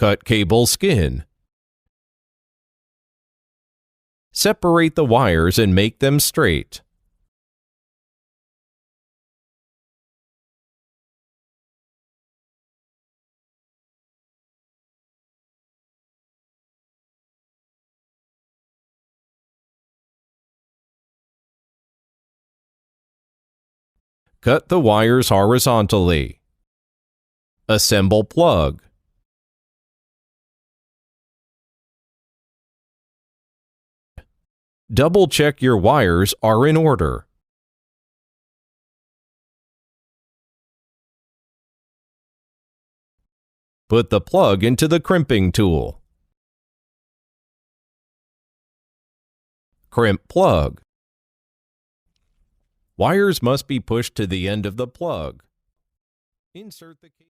Cut cable skin. Separate the wires and make them straight. Cut the wires horizontally. Assemble plug. Double-check your wires are in order. Put the plug into the crimping tool. Crimp plug. Wires must be pushed to the end of the plug. Insert the